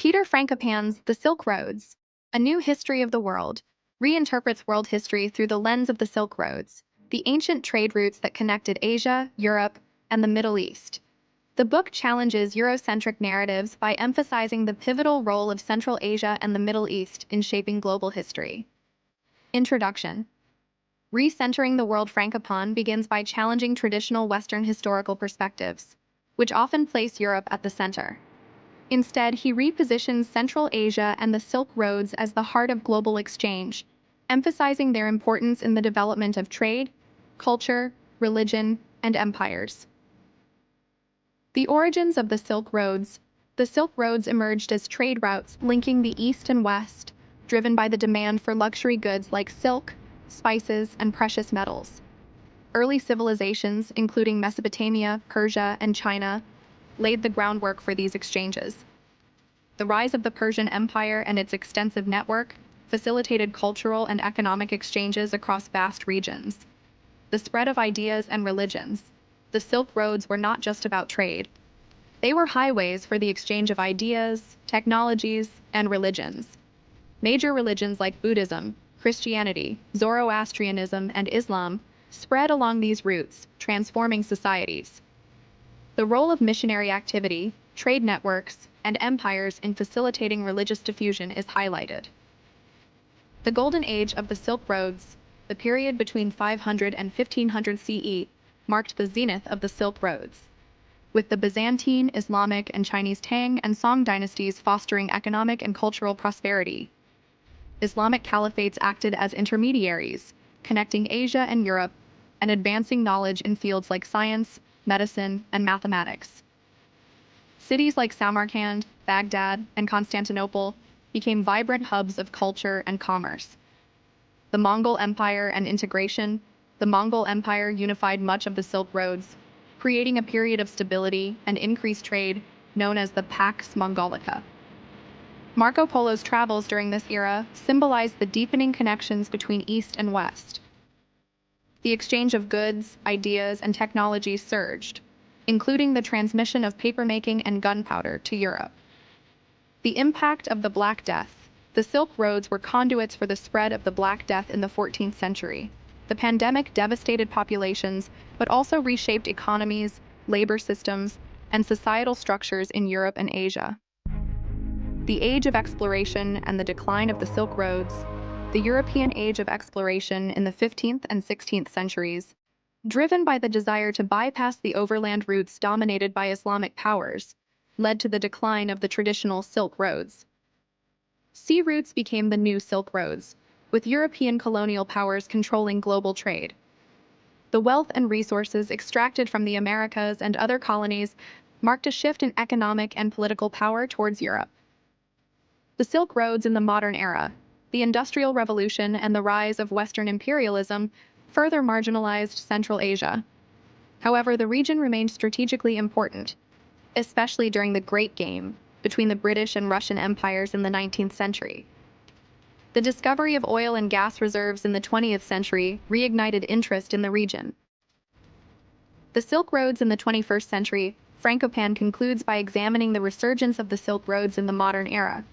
Peter Frankopan's The Silk Roads, A New History of the World, reinterprets world history through the lens of the Silk Roads, the ancient trade routes that connected Asia, Europe, and the Middle East. The book challenges Eurocentric narratives by emphasizing the pivotal role of Central Asia and the Middle East in shaping global history. Introduction. Recentering the World. Frankopan begins by challenging traditional Western historical perspectives, which often place Europe at the center. Instead, he repositions Central Asia and the Silk Roads as the heart of global exchange, emphasizing their importance in the development of trade, culture, religion, and empires. The origins of the Silk Roads. The Silk Roads emerged as trade routes linking the East and West, driven by the demand for luxury goods like silk, spices, and precious metals. Early civilizations, including Mesopotamia, Persia, and China, laid the groundwork for these exchanges. The rise of the Persian Empire and its extensive network facilitated cultural and economic exchanges across vast regions. The spread of ideas and religions. The Silk Roads were not just about trade. They were highways for the exchange of ideas, technologies, and religions. Major religions like Buddhism, Christianity, Zoroastrianism, and Islam spread along these routes, transforming societies. The role of missionary activity, trade networks, and empires in facilitating religious diffusion is highlighted. The Golden Age of the Silk Roads, the period between 500 and 1500 CE, marked the zenith of the Silk Roads, with the Byzantine, Islamic, and Chinese Tang and Song dynasties fostering economic and cultural prosperity. Islamic caliphates acted as intermediaries, connecting Asia and Europe, and advancing knowledge in fields like science, medicine, and mathematics. Cities like Samarkand, Baghdad, and Constantinople became vibrant hubs of culture and commerce. The Mongol Empire and integration. The Mongol Empire unified much of the Silk Roads, creating a period of stability and increased trade known as the Pax Mongolica. Marco Polo's travels during this era symbolized the deepening connections between East and West. The exchange of goods, ideas, and technologies surged, including the transmission of papermaking and gunpowder to Europe. The impact of the Black Death. The Silk Roads were conduits for the spread of the Black Death in the 14th century. The pandemic devastated populations, but also reshaped economies, labor systems, and societal structures in Europe and Asia. The Age of Exploration and the decline of the Silk Roads. The European Age of Exploration in the 15th and 16th centuries, driven by the desire to bypass the overland routes dominated by Islamic powers, led to the decline of the traditional Silk Roads. Sea routes became the new Silk Roads, with European colonial powers controlling global trade. The wealth and resources extracted from the Americas and other colonies marked a shift in economic and political power towards Europe. The Silk Roads in the modern era. The Industrial Revolution and the rise of Western imperialism further marginalized Central Asia. However, the region remained strategically important, especially during the Great Game between the British and Russian empires in the 19th century. The discovery of oil and gas reserves in the 20th century reignited interest in the region. The Silk Roads in the 21st century. Frankopan concludes by examining the resurgence of the Silk Roads in the modern era,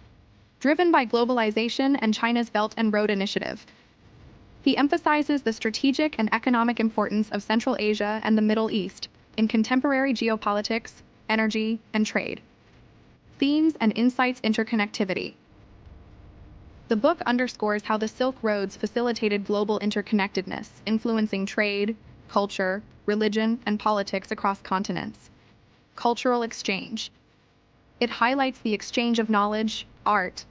driven by globalization and China's Belt and Road Initiative. He emphasizes the strategic and economic importance of Central Asia and the Middle East in contemporary geopolitics, energy, and trade. Themes and insights. Interconnectivity. The book underscores how the Silk Roads facilitated global interconnectedness, influencing trade, culture, religion, and politics across continents. Cultural exchange. It highlights the exchange of knowledge, art,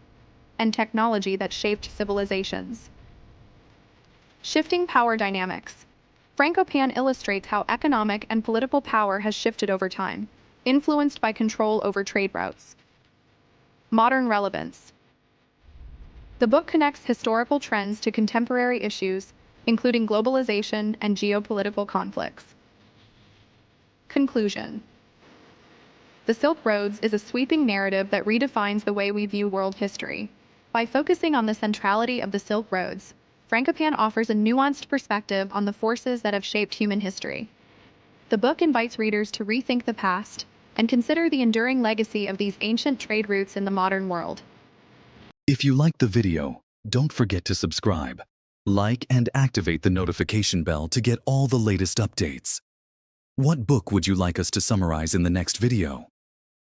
and technology that shaped civilizations. Shifting power dynamics. Frankopan illustrates how economic and political power has shifted over time, influenced by control over trade routes. Modern relevance. The book connects historical trends to contemporary issues, including globalization and geopolitical conflicts. Conclusion. The Silk Roads is a sweeping narrative that redefines the way we view world history. By focusing on the centrality of the Silk Roads, Frankopan offers a nuanced perspective on the forces that have shaped human history. The book invites readers to rethink the past, and consider the enduring legacy of these ancient trade routes in the modern world. If you liked the video, don't forget to subscribe, like, and activate the notification bell to get all the latest updates. What book would you like us to summarize in the next video?